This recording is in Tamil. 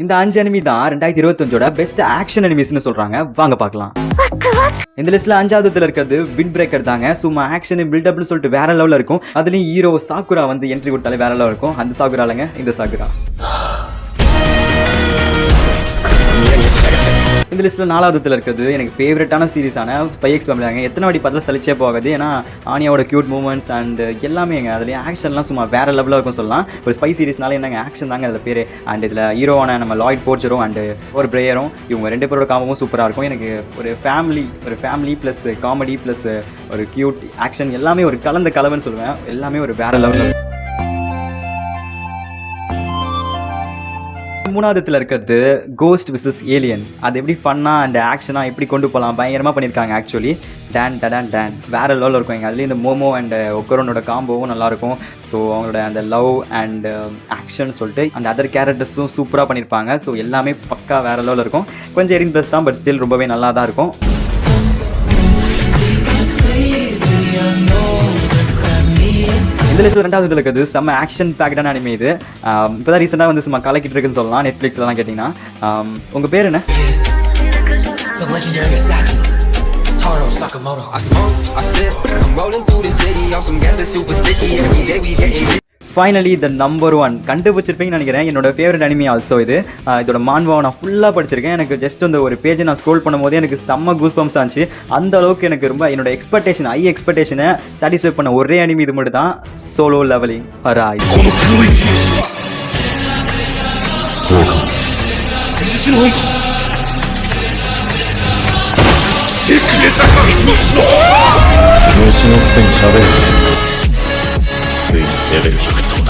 இந்த 5 அனிமி தான் 2025ஓட பெஸ்ட் ஆக்ஷன் அனிமிஸ்னு சொல்றாங்க. வாங்க பார்க்கலாம். இந்த லிஸ்ட்ல 5வது இருக்கிறது விண்ட் பிரேக்கர் தாங்க. சும்மா ஆக்ஷன் பில்டப்னு சொல்லிட்டு வேற லெவல்ல இருக்கும். அதுலயும் ஹீரோ சாக்குரா வந்து என்ட்ரி கொடுத்தாலே வேற லெவல் இருக்கும். அந்த சாக்குராலங்க இந்த சாக்குரா. இந்த லிஸ்ட்ல 4வது இருக்கிறது எனக்கு ஃபேவரட்டான சீரிஸான ஸ்பை எக்ஸ் ஃபேமிலியாங்க. எத்தனை வாட்டி பார்த்தாலும் சலிச்சே போகாது. ஏன்னா ஆனியாவோட கியூட் மூமெண்ட்ஸ் அண்ட் எல்லாமேங்க அதுலேயும் ஆக்ஷன்லாம் சும்மா வேற லெவலில் இருக்கும் சொல்லலாம். ஒரு ஸ்பை சீரிஸ்னால என்னங்க ஆக்ஷன் தாங்க அதில் பேர். அண்ட் இதில் ஹீரோவான நம்ம லாய்ட் ஃபோர்ஜரும் அண்ட் ஒரு பிரேயரும் இவங்க 2 பேரோட காம்பவும் சூப்பராக இருக்கும். எனக்கு ஒரு ஃபேமிலி ப்ளஸ் காமெடி ப்ளஸ் ஒரு கியூட் ஆக்ஷன் எல்லாமே ஒரு கலந்த கலவைன்னு சொல்லுவேன். எல்லாமே ஒரு வேற லெவலில். 3வது இருக்கிறது கோஸ்ட் விசஸ் ஏலியன். அது எப்படி ஃபன்னா அண்ட் ஆக்ஷனாக எப்படி கொண்டு போகலாம் பயங்கரமாக பண்ணியிருக்காங்க. ஆக்சுவலி டான் வேறு லெவலில் இருக்கும். அதுலேயும் இந்த மோமோ அண்ட் ஒக்கரோனோட காம்போவும் நல்லாயிருக்கும். ஸோ அவங்களோட அந்த லவ் அண்ட் ஆக்ஷன் சொல்லிட்டு அந்த அதர் கேரக்டர்ஸும் சூப்பராக பண்ணியிருப்பாங்க. ஸோ எல்லாமே பக்கா வேறு லெவலில் இருக்கும். கொஞ்சம் எரிங் ப்ளஸ் தான், பட் ஸ்டில் ரொம்பவே நல்லா தான் இருக்கும். இந்த லிஸ்ட்டில் 2வது இருக்கிறது செம்ம ஆக்ஷன் பேக்டான அனிமே. இது இப்போ தான் ரீசெண்டாக வந்து சும்மா கலக்கிட்டு இருக்குன்னு சொல்லலாம். நெட்ஃப்ளிக்ஸ்லாம் கேட்டிங்கன்னா. உங்கள் பேர் என்ன? ஃபைனலி த நம்பர் 1 கண்டுபிடிச்சிருப்பீங்கன்னு நினைக்கிறேன். என்னோட ஃபேவரட் அனிமி ஆல்சோ இது. இதோட மான்வாவை நான் ஃபுல்லாக படிச்சிருக்கேன். எனக்கு ஜஸ்ட் அந்த ஒரு பேஜை நான் ஸ்க்ரோல் பண்ணும்போது எனக்கு செம்ம கூஸ் பம்ப்ஸ் ஆச்சு. அந்த அளவுக்கு எனக்கு ரொம்ப என்னோட ஹை எக்ஸ்பெக்டேஷனை சாட்டிஸ்ஃபை பண்ண ஒரே அனிமி இது மட்டும் தான், சோலோ லெவலிங் அரைஸ்.レベル100と